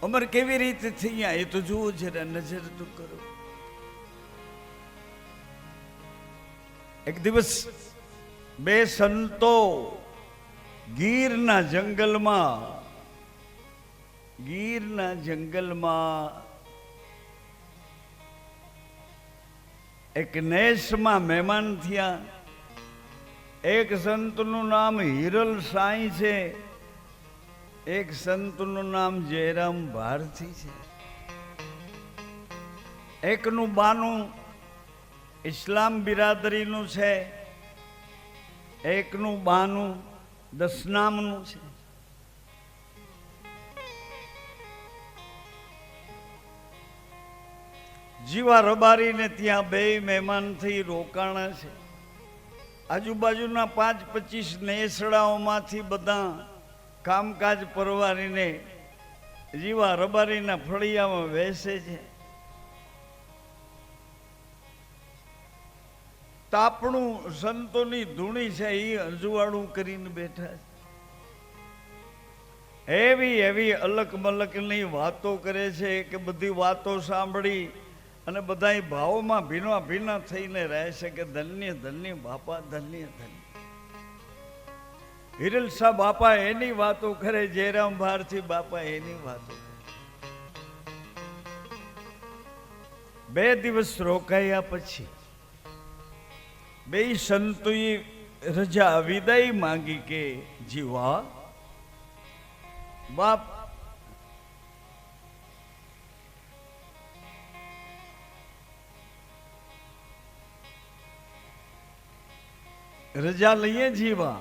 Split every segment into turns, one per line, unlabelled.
અમર કેવી રીતે થઈ એ તો જુઓ, જરા નજર તો કરો. એક દિવસ બે સંતો ગીરના જંગલમાં એક નેસમાં મહેમાન થયા. એક સંતનું નામ હિરલ સાંઈ છે, એક સંતનું નામ જયરામ ભારતી છે. એકનું બાનું ઇસ્લામ બિરાદરીનું છે, એકનું બાનું દસનામનું છે. જીવા રબારીને ત્યાં બે મહેમાનથી રોકાણા છે. આજુબાજુના 5-25 નેસડાઓમાંથી બધા કામકાજ પરવારીને જીવા રબારીના ફળિયામાં બેસે છે. તાપણું સંતોની ધૂણી છે એ અજવાળું કરીને બેઠા છે. એવી અલક મલકની વાતો કરે છે કે બધી વાતો સાંભળી અને બધા ભાવોમાં ભીના થઈને રહે છે કે ધન્ય ધન્ય બાપા, ધન્ય ધન્ય. હિરલ શાહ બાપા એની વાતો કરે, જયરામ ભારતી બાપા એની વાતો કરે. 2 દિવસ રોકાયા પછી બે સંતોએ રજા વિદાય માંગી કે જીવા બાપ, રજા લઈએ જીવા.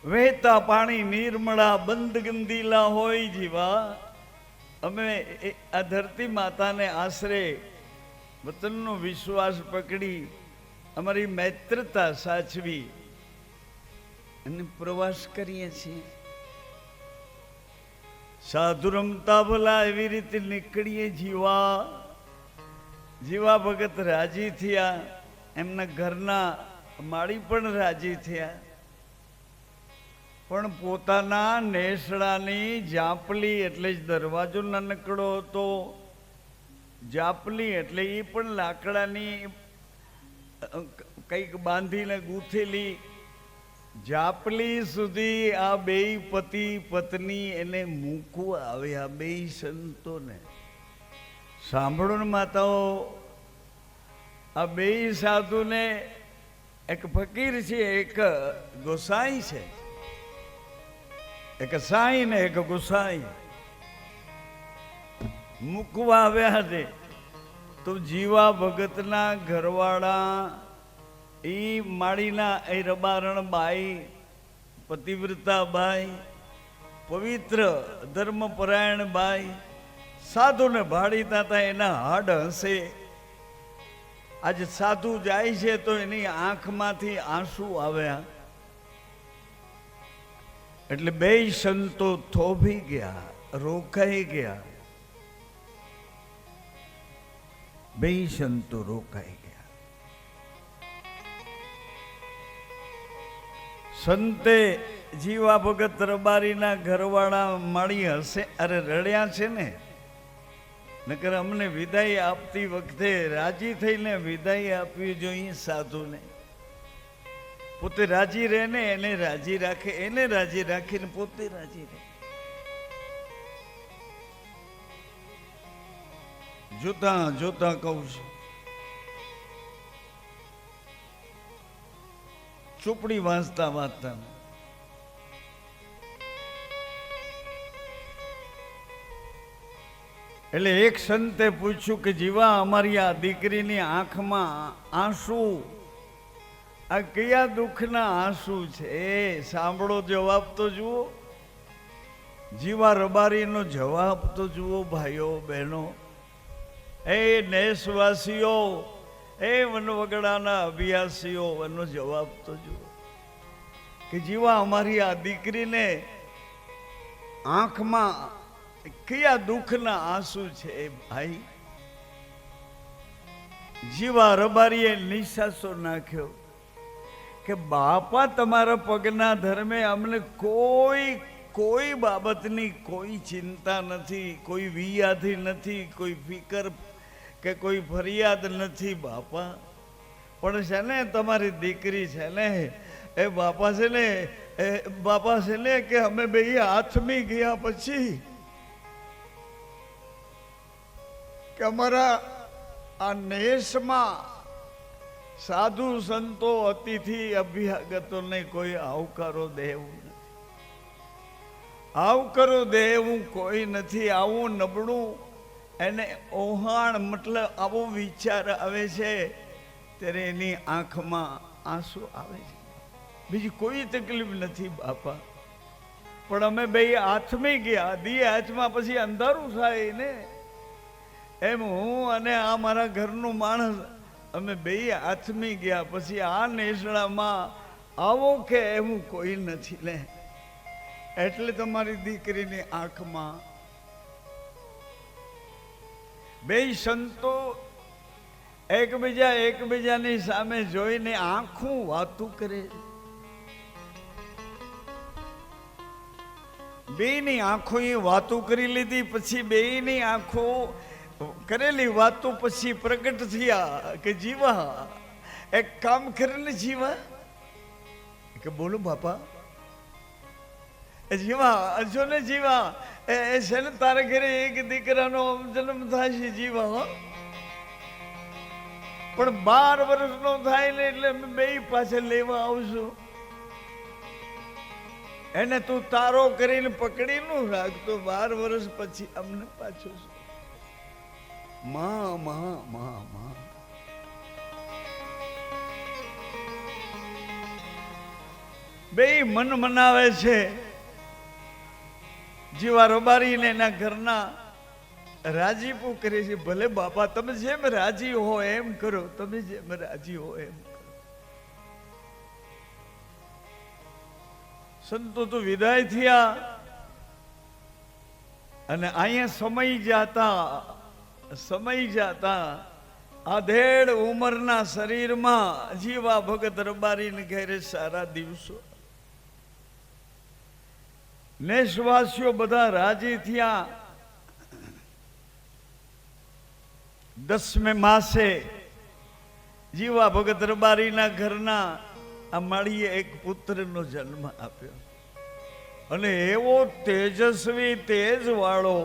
વહેતા પાણી નિર્મળા બંધ ગંદીલા હોય જીવા. અમે આ ધરતી માતાને આશરે વતનનો વિશ્વાસ પકડી અમારી મૈત્રતા સાચવી અને પ્રવાસ કરીએ છીએ. સાધુ રમતા ભલા એવી રીતે નીકળીએ જીવા. જીવા ભગત રાજી થયા, એમના ઘરના માળી પણ રાજી થયા. પણ પોતાના નેસડાની જાપલી, એટલે જ દરવાજો નાનકડો હતો, જાપલી એટલે એ પણ લાકડાની કંઈક બાંધીને ગૂંથેલી જાપલી સુધી આ બે પતિ પત્ની એને મૂકવા આવ્યા. બે સંતોને સાંભળો ને માતાઓ, આ બે સાધુને, એક ફકીર છે, એક ગોસાઈ છે, એક સાઈ ને એક ગુસાઈ મૂકવા આવ્યા છે. તો જીવા ભગતના ઘરવાળા ઈ માળીના એ રબારણ બાઈ, પતિવ્રતા બાઈ, પવિત્ર ધર્મપરાયણ બાઈ, સાધુને ભાડીતા હતા. એના હાડ હશે. આજે સાધુ જાય છે તો એની આંખમાંથી આંસુ આવ્યા. એટલે બે સંતો થોભી ગયા, રોકાઈ ગયા. બે સંતો રોકાઈ ગયા. સંતે જીવા ભગત રબારીના ઘરવાળા મળી હશે, અરે રડ્યા છે ને, નકર અમને વિદાય આપતી વખતે રાજી થઈને વિદાય આપવી જોઈએ સાધુને. પોતે રાજી રહે ને એને રાજી રાખે, એને રાજી રાખીને પોતે રાજી રહે. જોતા જોતા કહું છું, ચોપડી વાંચતા વાંચતા એટલે એક સંતે પૂછ્યું કે જીવા, અમારી આ દીકરીની આંખમાં આંસુ, આ કયા દુઃખના આંસુ છે? સાંભળો, જવાબ તો જુઓ. જીવા રબારીનો જવાબ તો જુઓ ભાઈઓ બહેનો. એ નેસવાસીઓ, એ વનવગડાના અભ્યાસીઓ, એનો જવાબ તો જુઓ કે જીવા, અમારી આ દીકરીને આંખમાં કયા દુઃખના આંસુ છે ભાઈ? જીવા રબારીએ નિશાસો નાખ્યો કે બાપા તમારા પગના ધર્મે અમને કોઈ બાબતની કોઈ ચિંતા નથી, કોઈ વિયાધી નથી, કોઈ ફિકર કે કોઈ ફરિયાદ નથી બાપા. પણ છે ને તમારી દીકરી છે ને એ બાપા છે ને કે અમે બે હાથમી ગયા પછી કે અમારા આ નેશમાં સાધુ સંતો અતિથિ અભ્યાગતોને કોઈ આવકારો દેવું નથી, આવકારો દેવું કોઈ નથી. આવું નબળું એને ઓહાણ મતલબ આવો વિચાર આવે છે ત્યારે એની આંખમાં આંસુ આવે છે. બીજી કોઈ તકલીફ નથી બાપા. પણ અમે બે હાથમી ગયા, દી હાથમાં પછી અંધારું થાય ને એમ હું અને આ મારા ઘરનું માણસ અમે બે હાથમી ગયા પછી આ નેસડામાં આવો કે એવું કોઈ નથી ને. એટલે તમારી દીકરીની આંખમાં બે સંતો એકબીજાની સામે જોઈને આંખું વાતું કરે. બેની આંખો એ વાતું કરી લીધી. પછી બેની આંખો કરેલી વાતો પછી પ્રગટ થયા કે જીવા એક કામ કરીને જીવા કે બોલો બાપા જીવા જો ને જીવા એ છે ને તારા ઘરે એક દીકરાનો જન્મ થાય છે જીવા, પણ 12 વર્ષનો થાય ને એટલે અમે બે પાછળ લેવા આવશું. એને તું તારો કરીને પકડી નું રાખતો, 12 વર્ષ પછી અમને પાછો માં માં માં માં. બે મન મનાવે છે. જીવા રબારીને એના ઘરના રાજીપો કરે છે. ભલે બાપા તમે જેમ રાજી હો એમ કરો, તમે જેમ રાજી હો એમ કરો. સંતો તો વિદાય થયા અને અહીંયા સમય જાતા આધેડ ઉંમરના શરીરમાં જીવા ભગત રબારીને ઘેરે સારા દિવસો. નેશવાસીઓ બધા રાજી થયા. 10મે માસે જીવા ભગત રબારીના ઘરના આ માળીએ એક પુત્રનો જન્મ આપ્યો અને એવો તેજસ્વી તેજ વાળો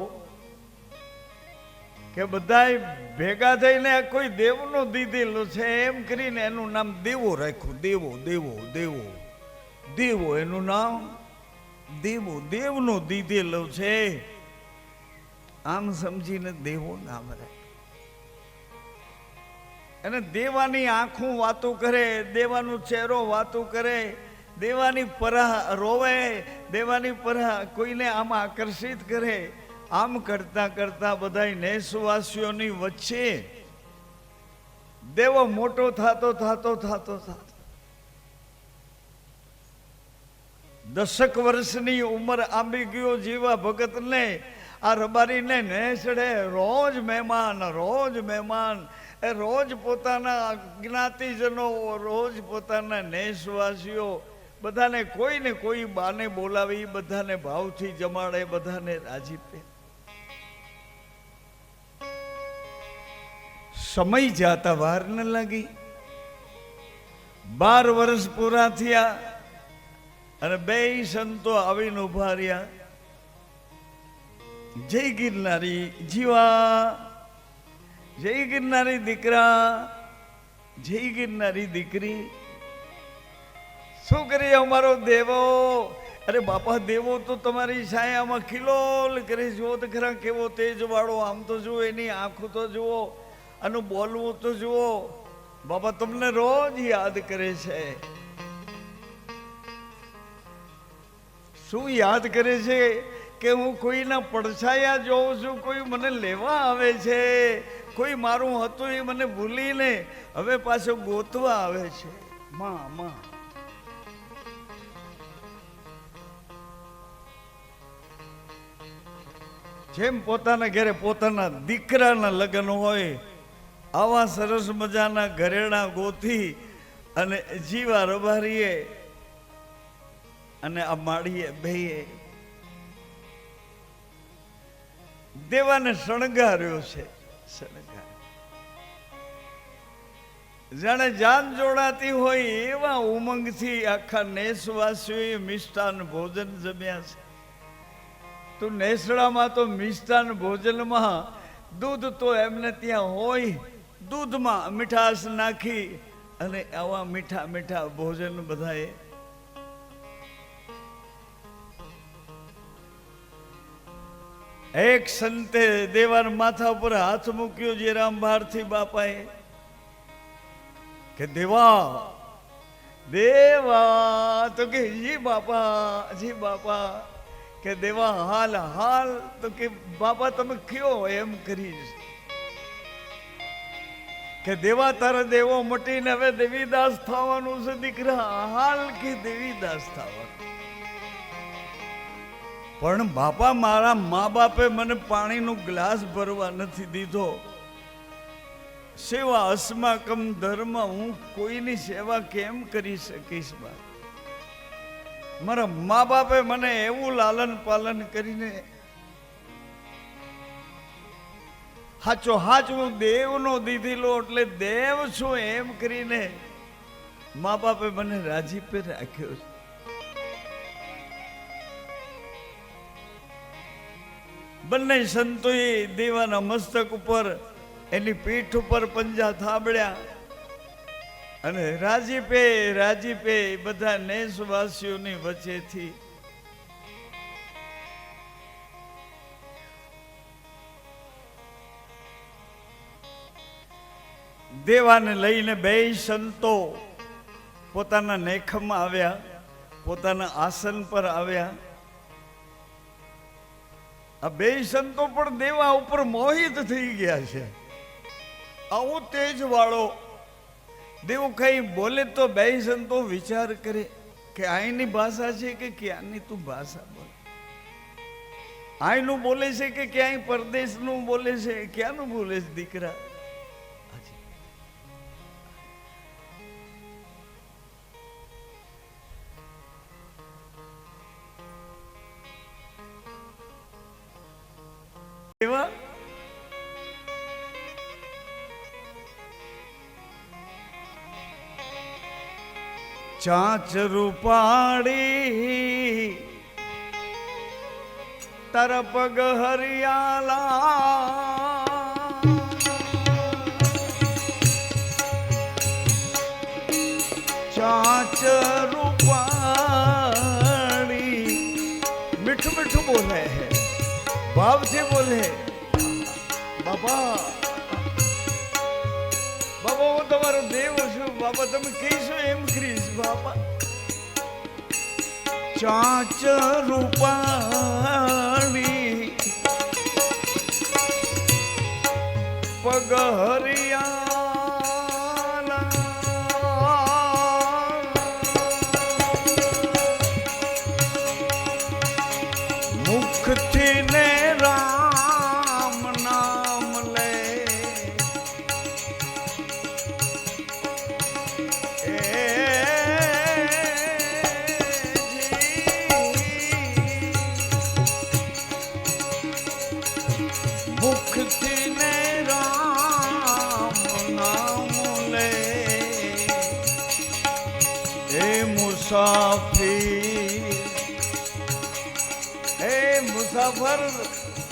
કે બધાય ભેગા થઈને કોઈ દેવનો દીધેલો છે એમ કરીને એનું નામ દેવો રાખ્યું. દેવો દેવો દેવો દેવો એનું નામ દેવનો દીધેલો છે. આમ સમજીને દેવો નામ રાખ્યું. અને દેવાની આંખો વાતો કરે, દેવાનો ચહેરો વાતો કરે, દેવાની પરાહ રોવે, દેવાની પરાહ કોઈને આમ આકર્ષિત કરે. આમ કરતા કરતા બધા નેસવાસીઓની વચ્ચે દેવો મોટો થતો 10 વર્ષની ઉંમર આંબી ગયો જીવા ભગતને. આ રબારીને નેસડે રોજ મહેમાન એ રોજ પોતાના જ્ઞાતિજનો, રોજ પોતાના નેસવાસીઓ બધાને કોઈને કોઈ બાને બોલાવી, બધાને ભાવથી જમાડે, બધાને રાજીપે. સમય જાતા વાર ન લાગી. 12 વર્ષ પૂરા થયા અને બે સંતો આવીને ઉભા રહ્યા. જય ગિરનારી જીવા, જય ગિરનારી દીકરા, જય ગિરનારી દીકરી. શું કરીએ અમારો દેવો? અરે બાપા દેવો તો તમારી છાયામાં ખિલોલ કરે. જુઓ તો ખરા કેવો તેજ વાળો. આમ તો જુઓ એની આંખો તો જુઓ, આનું બોલવું તો જુઓ. બાપા તમને રોજ યાદ કરે છે. શું યાદ કરે છે કે હું કોઈના પડછાયા જોઉં છું, કોઈ મને લેવા આવે છે, કોઈ મારું હતું એ મને ભૂલીને હવે પાછો ગોતવા આવે છે. માં જેમ પોતાના ઘરે પોતાના દીકરાના લગ્ન હોય, આવા સરસ મજાના ઘરેણા ગોથી અને જીવા રબારીએ અને આ માળીએ બેયે દેવાને શણગાર્યો છે. શણગાર જાણે જાન જોડાતી હોય એવા ઉમંગથી આખા નેસવાસીઓએ મિષ્ટાન ભોજન જમ્યા છે. તો નેસડામાં તો મિષ્ટાન ભોજનમાં દૂધ તો એમને ત્યાં હોય, દૂધમાં મીઠાશ નાખી અને આવા મીઠા મીઠા ભોજન બધાએ. એક સંતે દેવાન માથા ઉપર હાથ મૂક્યો જેરામ ભારતી બાપાએ કે દેવા દેવા, તો કે જી બાપા, જી બાપા. કે દેવા હાલ હાલ, તો કે બાપા તમે કયો એમ કરીશ. કે દેવા તારા દેવો મટીને હવે દેવીદાસ થવાનું છે દીકરા, હાલ કે દેવીદાસ થવાનું. પણ બાપા મારા મા બાપે મને પાણીનો ગ્લાસ ભરવા નથી દીધો. સેવા અસ્માકમ ધર્મ, હું કોઈની સેવા કેમ કરી શકીશ બાપ? મારા મા બાપે મને એવું લાલન પાલન કરીને હાચો હાચ હું દેવનો દીધેલો એટલે દેવ છું એમ કરીને મા બાપે મને રાજીપે રાખ્યો છે. બંને સંતોએ દેવાના મસ્તક ઉપર એની પીઠ ઉપર પંજા થાબડ્યા અને રાજીપે રાજીપે બધા નેસવાસીઓની વચ્ચેથી દેવાને લઈને બે સંતો પોતાના નેખમાં આવ્યા, પોતાના આસન પર આવ્યા. આ બે સંતો પણ દેવા ઉપર મોહિત થઈ ગયા છે. આવો તેજ વાળો દેવ કઈ બોલે તો બે સંતો વિચાર કરે કે અહીંની ભાષા છે કે ક્યાંની તું ભાષા બોલે, અહીંનું બોલે છે કે ક્યાંય પરદેશનું બોલે છે, ક્યાંનું બોલે છે દીકરા? દેવા ચાંચ રૂપાળી તારા પગ હરિયાલા, ચાંચ રૂપાળી. મીઠું મીઠું બોલે હે, ભાવથી બોલે. બાબા બાબા હું તમારો દેવ છું બાબા, તમે કહીશો એમ કરીશ બાબા. ચાંચ રૂપાળી પગ હરિયાલા, મુખથી ને રામ નામ લે. મુખથી ને રામ નામ લે. એ મુસાફિર, એ મુસાફર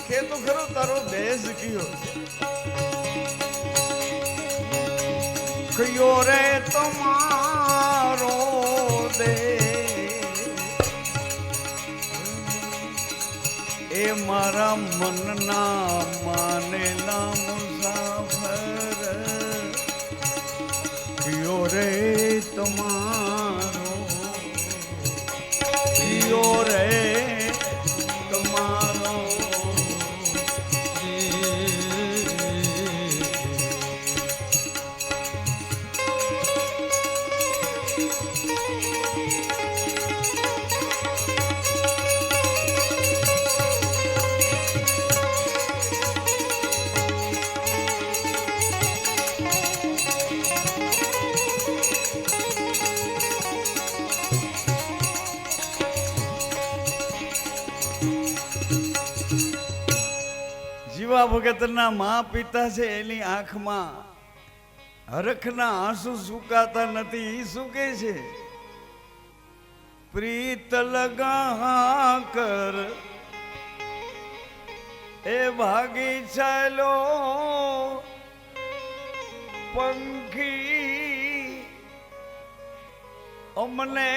કે તો ખરો તારો દેશ કયો કયો રે તમારો દેશ? એ મારા મનના માનેલા મુસાફર કયો રે તમારો, કયો રે તમારો. એવા ભગતના મા પિતા છે એની આંખમાં હરખના આંસુ સુકાતા નથી. ઈ શું કે છે? પ્રીત લગા કર એ ભાગી ચાલો પંખી, અમને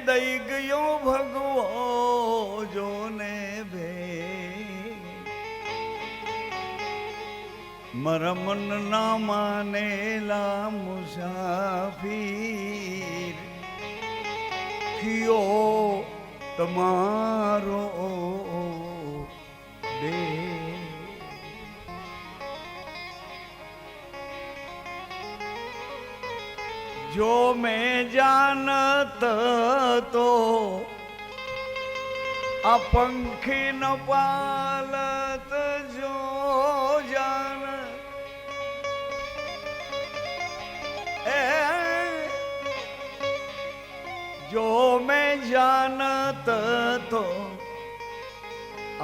દઈ ગયો ભગવો જોને ભે. મારા મન ના માનેલા મુસાફિર થયો તમારો દે. જો મેં જાનત તો આ પંખી ન પાલત. જો જાન જો મેં જાનત તો.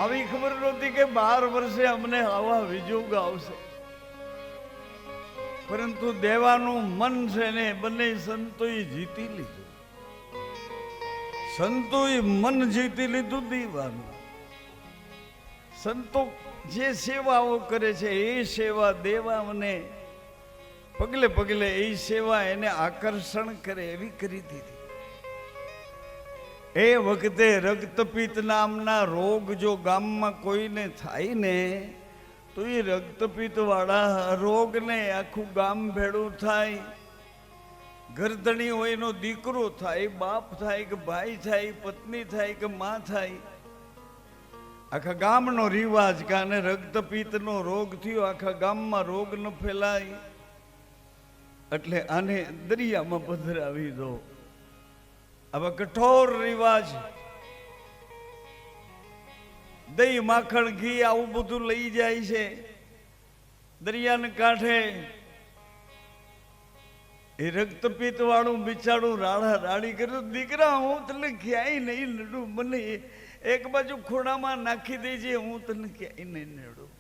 આવી ખબર નહોતી કે 12 વર્ષે અમને આવા વિજોગ આવશે, પરંતુ દેવાનું મન છે ને બંને સંતોએ જીતી લીધું. સંતોએ મન જીતી લીધું દેવાનું. સંતો જે સેવાઓ કરે છે એ સેવા દેવાને પગલે પગલે એ સેવા એને આકર્ષણ કરે એવી કરી દીધી. એ વખતે રક્તપિત્ત નામના રોગ જો ગામમાં કોઈને થાય ને તો એ રક્તપિત્ત વાળા રોગને આખું ગામ ભેળું થાય. ગરદણી હોય એનો દીકરો થાય, બાપ થાય કે ભાઈ થાય, પત્ની થાય કે માં થાય, આખા ગામનો રિવાજ કે આને રક્તપિત્તનો રોગ થયો, આખા ગામમાં રોગ ન ફેલાય એટલે આને દરિયામાં પધરાવી દો. હવે કઠોર રિવાજ, દહીં માખણ ઘી આવું બધું લઈ જાય છે દરિયાને કાંઠે. એ રક્તપિત્ત વાળું બિચારું રાડા રાડી કર્યું, દીકરા હું તને ક્યાંય નહીં નડું, મને એક બાજુ ખોડામાં નાખી દેજે, હું તને ક્યાંય નહીં નડું.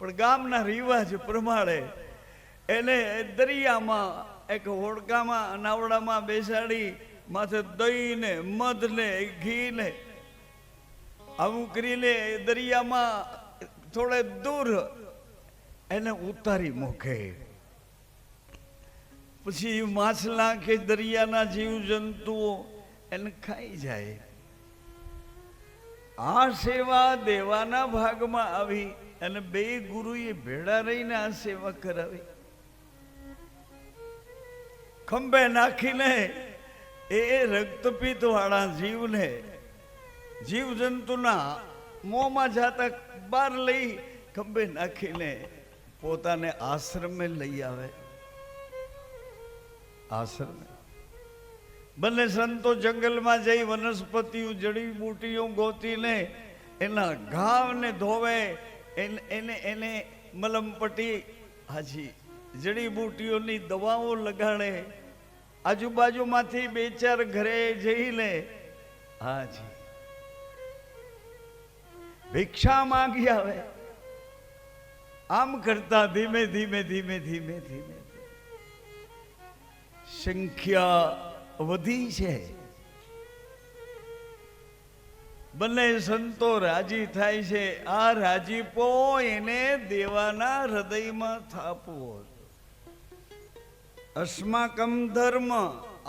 પણ ગામના રિવાજ પ્રમાણે એને દરિયામાં એક હોડકામાં નાવડામાં બેસાડી માથે દહીં ને મધ ને ઘી ને આવું કરીને દરિયામાં થોડે દૂર એને ઉતારી મૂકે. પછી માછલા કે દરિયાના જીવ જંતુઓ એને ખાઈ જાય. આ સેવા દેવાના ભાગમાં આવી અને બે ગુરુએ ભેળા રહીને આ સેવા કરાવી. ખંભે નાખીને એ રક્તપિત્ત વાળા જીવને જીવ જંતુના મોંમાં જાતા બહાર લઈ ખંભે નાખીને પોતાને આશ્રમે લઈ આવે. આશ્રમ બંને સંતો જંગલમાં જઈ વનસ્પતિઓ જડીબુટીઓ ગોતીને એના ઘાવને ધોવે, એને મલમપટ્ટી હાજી જડીબુટીઓની દવાઓ લગાડે. આજુબાજુમાંથી 2-4 ઘરે જઈને હાજી ભિક્ષા માંગી આવે. આમ કરતા ધીમે ધીમે ધીમે ધીમે ધીમે સંખ્યા વધી છે. બંને સંતો રાજી થાય છે. આ રાજીપો એને દેવાના હૃદયમાં થાપવો. અસ્માકમ ધર્મ,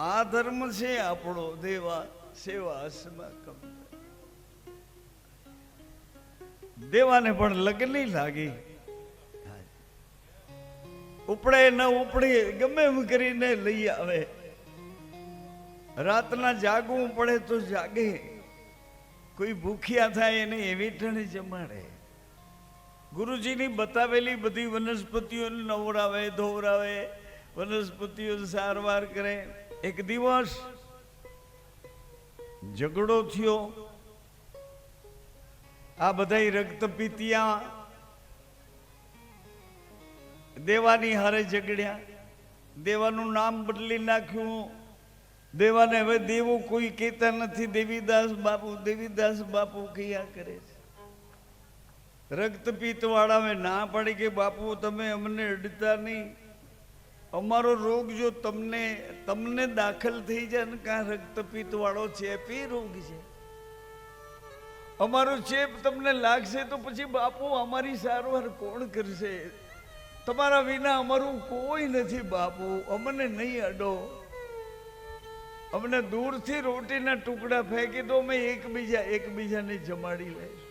આ ધર્મ છે આપણો, દેવા સેવા અસ્માકમ. દેવાને પણ લગની લાગી. ઉપડે ન ઉપડે ગમે એમ કરીને લઈ આવે. રાતના જાગવું પડે તો જાગે. કોઈ ભૂખ્યા થાય એને એવી ઠણી જમાડે. ગુરુજીની બતાવેલી બધી વનસ્પતિઓ નવડાવે ધોવરાવે, વનસ્પતિઓ સારવાર કરે. એક દિવસ ઝઘડો થયો. આ બધા રક્તપિતિયા દેવાની હારે ઝઘડ્યા. દેવાનું નામ બદલી નાખ્યું. દેવાને હવે દેવો કોઈ કહેતા નથી, દેવીદાસ બાપુ કયા કરે છે. રક્તપિત્ત વાળાએ ના પાડી કે બાપુ તમે અમને અડતા નહીં, અમારો રોગ જો તમને દાખલ થઈ જાય ને કાં રક્તપિત્ત વાળો ચેપી રોગ છે, અમારો ચેપ તમને લાગશે તો પછી બાપુ અમારી સારવાર કોણ કરશે? તમારા વિના અમારું કોઈ નથી બાપુ, અમને નહીં અડો. અમને દૂરથી રોટીના ટુકડા ફેંકી દો, અમે એકબીજાને જમાડી લઈશું.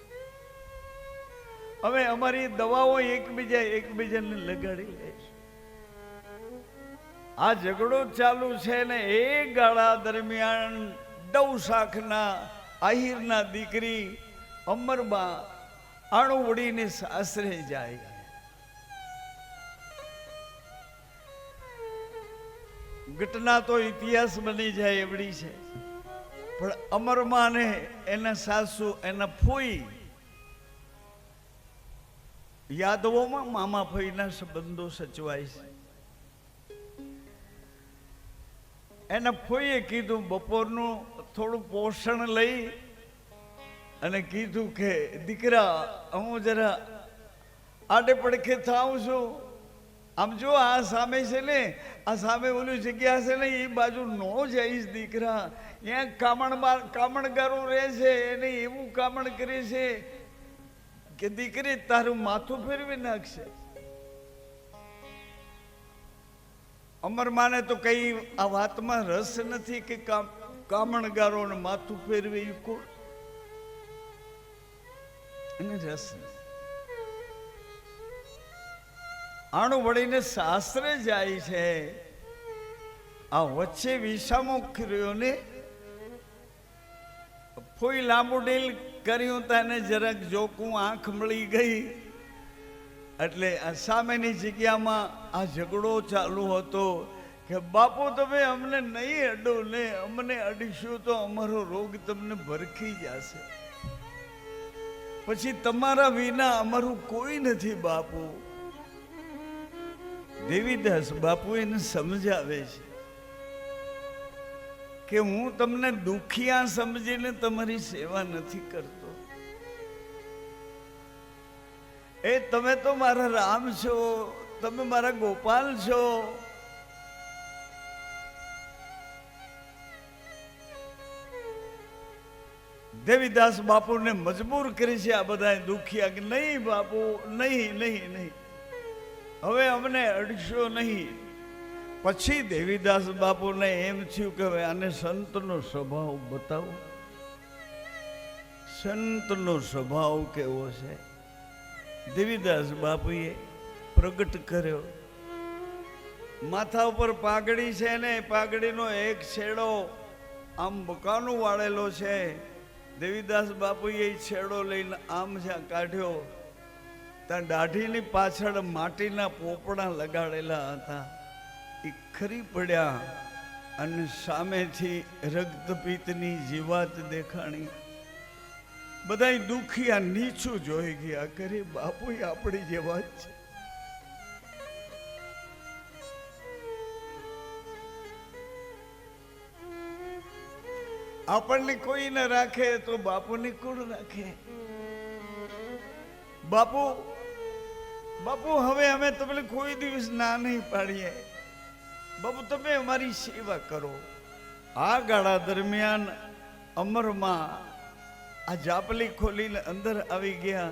અમે અમારી દવાઓ એકબીજાને લગાડી લઈશું. આ ઝઘડો ચાલુ છે ને એ ગાળા દરમિયાન દવશાખના આહિરના દીકરી અમરબા આણું વળીને સાસરે જાય. ઘટના તો ઇતિહાસ બની જાય એવડી છે, પણ અમરમાને એના સાસુ એના ફોઈ, યાદવોમાં મામા ફોઈના સંબંધો સચવાય છે. એના ફોઈએ કીધું બપોરનું થોડું પોષણ લઈ અને કીધું કે દીકરા હું જરા આડે પડખે થાઉં છું, આમ જો આ સામે છે ને, આ સામે ઓલી જગ્યા છે ને એ બાજુ નો જઈશ દીકરા, ત્યાં કામણગારો રહે છે, એને એવું કામણ કરે છે કે દીકરી તારું માથું ફેરવી નાખશે. અમરમાને તો કઈ આ વાતમાં રસ નથી કે કામણગારો ને માથું ફેરવે એ કોણ, એને રસ નથી. આણું વળીને સાસરે જાય છે. આ વચ્ચે વિસામો કર્યો ને ફોઈ લાંબુ ડીલ કર્યું તને જરાક જોકું આંખ મળી ગઈ એટલે આ સામેની જગ્યામાં આ ઝઘડો ચાલુ હતો કે બાપુ તમે અમને નહીં અડો ને, અમને અડીશું તો અમારો રોગ તમને ભરખી જશે, પછી તમારા વિના અમારું કોઈ નથી બાપુ. દેવીદાસ બાપુ એને સમજાવે છે કે હું તમને દુખિયા સમજીને તમારી સેવા નથી કરતો, એ તમે તો મારા રામ છો, તમે મારા ગોપાલ છો. દેવીદાસ બાપુને મજબૂર કરી છે આ બધા દુખિયા કે નહીં બાપુ, નહીં નહીં નહીં, હવે અમને અડશો નહીં. પછી દેવીદાસ બાપુને એમ થયું કે હવે આને સંતનો સ્વભાવ બતાવો, સંતનો સ્વભાવ કેવો છે. દેવીદાસ બાપુએ પ્રગટ કર્યો. માથા ઉપર પાઘડી છે ને, પાઘડીનો એક છેડો આમ બકાનું વાળેલો છે. દેવીદાસ બાપુએ એ છેડો લઈને આમ જ્યાં કાઢ્યો ત્યાં દાઢીની પાછળ માટીના પોપડા લગાડેલા હતા, એ ખરી પડ્યા અને સામેથી રક્તપિત્તની જીવાત દેખાણી. બધા દુખિયા નીચું જોઈ ગયા, કરે બાપુ આપણી જેવા જ છે. આપણને કોઈ ન રાખે તો બાપુને કોણ રાખે? બાપુ બાપુ હવે અમે તમને કોઈ દિવસ ના નહીં પાડીએ, બાપુ તમે અમારી સેવા કરો. આ ગાળા દરમિયાન અમરમાં આ જાપલી ખોલીને અંદર આવી ગયા.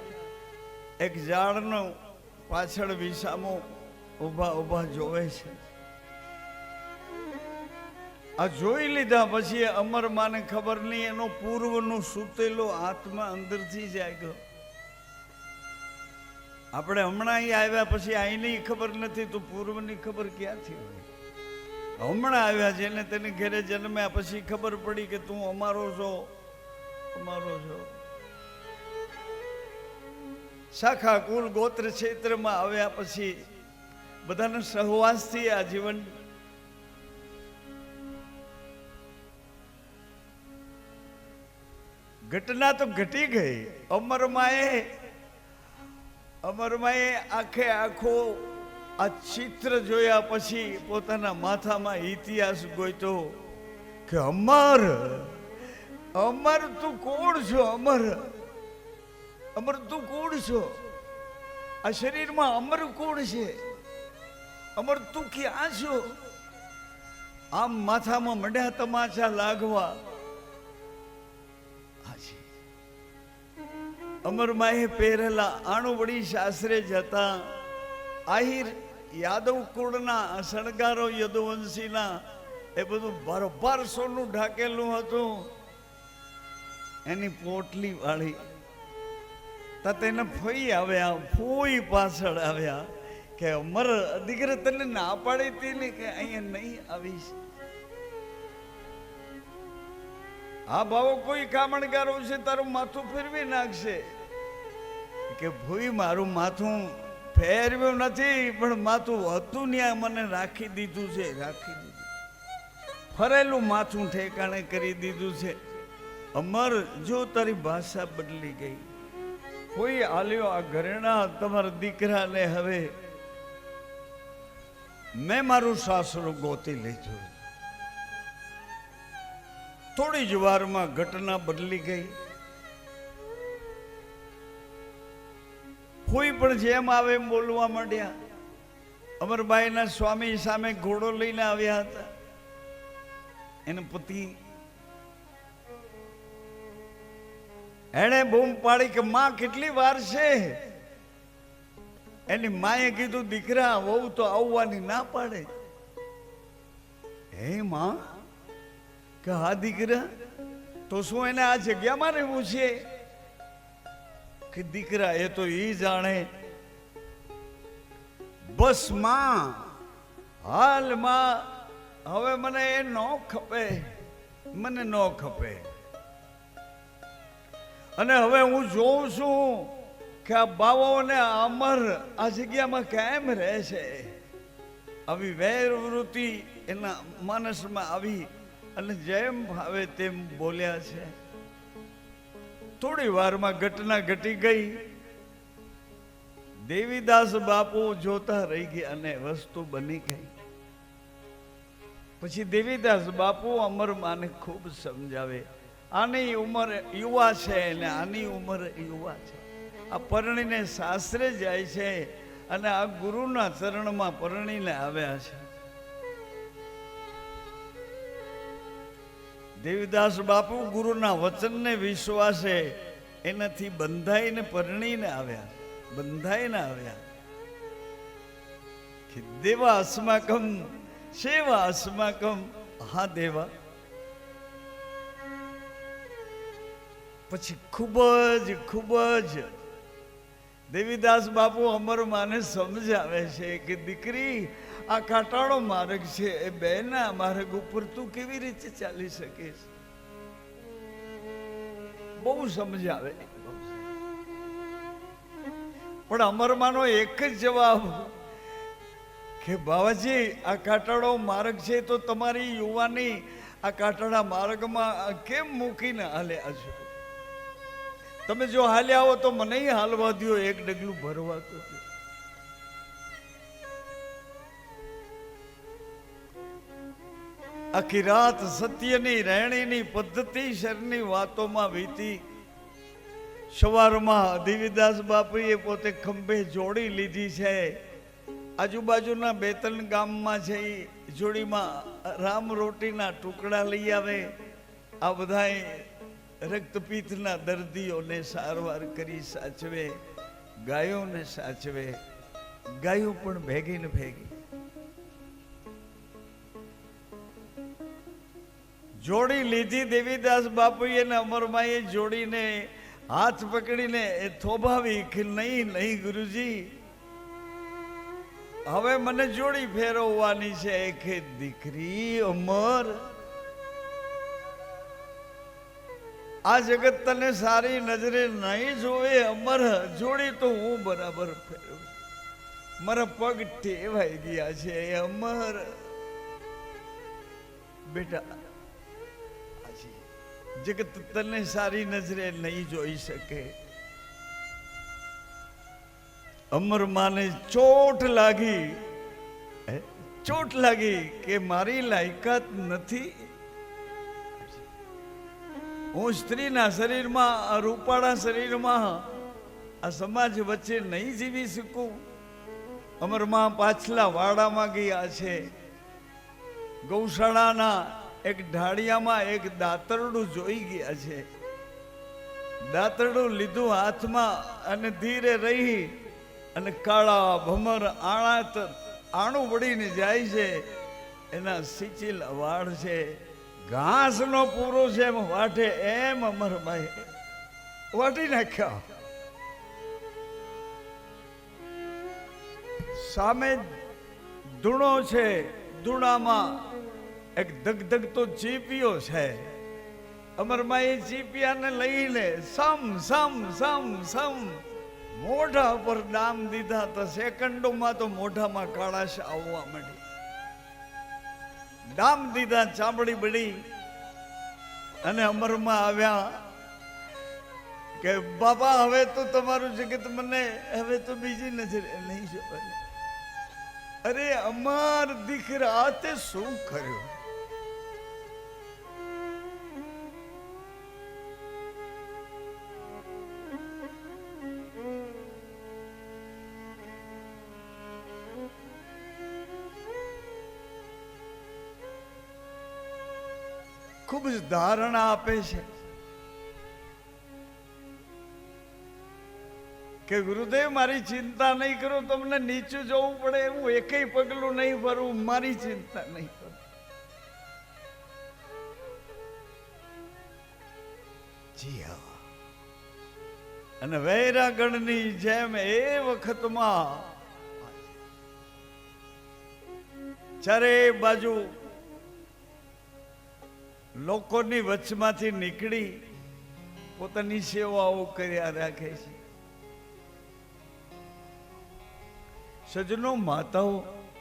એક ઝાડનો પાછળ વિસામો ઊભા ઊભા જોવે છે. આ જોઈ લીધા પછી અમરમાને ખબર નહીં, એનો પૂર્વનો સૂતેલો આત્મા અંદરથી જાગ્યો. આપણે હમણાં અહીં આવ્યા પછી અહીંની ખબર નથી તો પૂર્વની ખબર ક્યાંથી હોય? હમણાં આવ્યા છે ને તેને ઘરે જન્મ્યા પછી ખબર પડી કે તું અમારો છો, અમારો છો. શાખા કુલ ગોત્ર ક્ષેત્રમાં આવ્યા પછી બધાના સહવાસથી આ જીવન ઘટના તો ઘટી ગઈ. અમરમાએ આખે આખો આ ચિત્ર જોયા પછી પોતાના માથામાં ઇતિહાસ ગોઈતો કે અમર, અમર તું કોણ છો? અમર, અમર તું કોણ છો? આ શરીરમાં અમર કોણ છે? અમર તું ક્યાં છો? આમ માથામાં મંડ્યા તમાચા લાગવા. અમર માએ પહેરેલા આણુવડી શાસ્ત્રે જતા આહિર યાદવ કુળના શણગારો યદુવંશીના એ બધું બરોબર સોનું ઢાકેલું હતું. એની પોટલી વાળી તેને ફોઈ આવ્યા, ફોઈ પાછળ આવ્યા કે અમર દીકરા તને ના પાડી હતી ને કે અહીંયા નહીં આવીશ. આ ભાવો કોઈ કામણગારો છે તારું માથું ફેરવી નાખશે. કે ભૂઈ મારું માથું ફેરવ્યું નથી, પણ માથું હતું ત્યાં મને રાખી દીધું છે, રાખી દીધું. ફરેલું માથું ઠેકાણે કરી દીધું છે. અમર જો તારી ભાષા બદલી ગઈ. કોઈ આલ્યો આ ઘરેણા તમારા દીકરાને હવે મેં મારું સાસરું ગોતી લીધું. થોડી જ વારમાં ઘટના બદલી ગઈ. કોઈ પણ જેમ આવે એમ બોલવા માંડ્યા. અમરબાઈના સ્વામી સામે ઘોડો લઈને આવ્યા હતા. એના પતિ એણે બૂમ પાડી કે માં કેટલી વાર છે? એની માએ કીધું દીકરા વહુ તો આવવાની ના પાડે. હે માં કે હા દીકરા, તો શું એને આ જગ્યામાં રહેવું છે? કે દીકરા એ તો ઈ જાણે. બસ માં, હાલ માં, હવે મને એ ન ખપે, મને ન ખપે. અને હવે હું જોઉં છું કે આ બાવો ને અમર આ જગ્યામાં કેમ રહે છે. આવી વેર વૃત્તિ એના માનસમાં આવી અને જેમ ભાવે તેમ બોલ્યા છે. થોડી વારમાં ઘટના ઘટી ગઈ. દેવીદાસ બાપુ જોતા રહી ગયા અને વસ્તુ બની ગઈ. પછી દેવીદાસ બાપુ અમરમાને ખૂબ સમજાવે. આની ઉંમર યુવા છે અને આની ઉંમર યુવા છે. આ પરણીને સાસરે જાય છે અને આ ગુરુના ચરણમાં પરણીને આવ્યા છે. દેવીદાસ બાપુ ગુરુના વચનને વિશ્વાસે એનાથી બંધાઈને પરણીને આવ્યા, બંધાઈને આવ્યા. કે દેવા અસ્માકમ સેવા અસ્માકમ. હા દેવા. પછી ખૂબ જ દેવીદાસ બાપુ અમરમાને સમજાવે છે કે દીકરી આ કાટાળો માર્ગ છે, એ બેના માર્ગ ઉપર તું કેવી રીતે ચાલી શકીશ? બહુ સમજાવે. પણ અમરમાનો એક જ જવાબ કે બાવાજી આ કાટાળો માર્ગ છે તો તમારી યુવાની આ કાટાળા માર્ગમાં કેમ મૂકીને હાલ્યા છો? તમે જો હાલ્યા હો તો મને હાલવા દો, એક ડગલું ભરવા તો દો. આખી રાત સત્યની રહેણીની પદ્ધતિસરની વાતોમાં વીતી. સવારમાં દેવીદાસ બાપુએ પોતે ખંભે જોડી લીધી છે. આજુબાજુના બે ત્રણ ગામમાં છે જોડીમાં રામ રોટીના ટુકડા લઈ આવે. આ બધાય રક્તપિત્તના દર્દીઓને સારવાર કરી સાચવે, ગાયોને સાચવે. ગાયો પણ ભેગી ને ભેગી. જોડી લીધી દેવીદાસ બાપુએ ને અમરમાએ જોડીને હાથ પકડીને થોભાવી કે નહીં નહીં ગુરુજી, હવે મને જોડી ફેરવવાની છે. કે દીકરી અમર, આ જગત તને સારી નજરે નહીં જોવે. અમર જોડી તો હું બરાબર ફેરવું, મારા પગ ટેવાઈ ગયા છે. અમર બેટા, જગત તને સારી નજરે નહીં જોઈ શકે. અમરમાને ચોટ લાગી કે મારી લાયકાત નથી. હું સ્ત્રીના શરીરમાં, રૂપાળા શરીરમાં આ સમાજ વચ્ચે નહીં જીવી શકું? અમરમાં પાછલા વાડામાં ગયા છે, ગૌશાળાના એક ઢાળિયામાં એક દાતરડું જોઈ ગયા છે. દાતરડું લીધું હાથમાં અને ધીરે રહી અને કાળા ભમર આણું વળીને જાય છે. એના સિંચિલ વાળ છે, ઘાસનો પૂરો છે એમ વાટે એમ અમરભાઈ વાટી નાખ્યા. સામે ધૂણો છે, ધૂણામાં એક ધગધગતો ચીપિયો છે. અમરમાએ ચીપિયાને લઈને સમ સમ સમ સમ મોઢા પર ડામ દીધા તો સેકન્ડોમાં તો મોઢામાં કાળાશ આવવા માંડી. ડામ દીધા, ચામડી બળી અને અમરમાં આવ્યા કે બાબા હવે તો તમારું જગત મને હવે તો બીજી નજરે નહીં જોવાની. અરે અમાર દીકરા તે શું કર્યું? ખૂબ જ ધારણા આપે છે કે ગુરુદેવ મારી ચિંતા નહીં કરો, તમને નીચું જવું પડે એવું એકેય પગલું નહીં ભરવું, મારી ચિંતા નહીં કરો. જી હા. અને વૈરાગણની જેમ એ વખતમાં ચારે બાજુ લોકોની વચમાંથી નીકળી પોતાની સેવાઓ કર્યા રાખે છે. સજ્જનો, માતાઓ,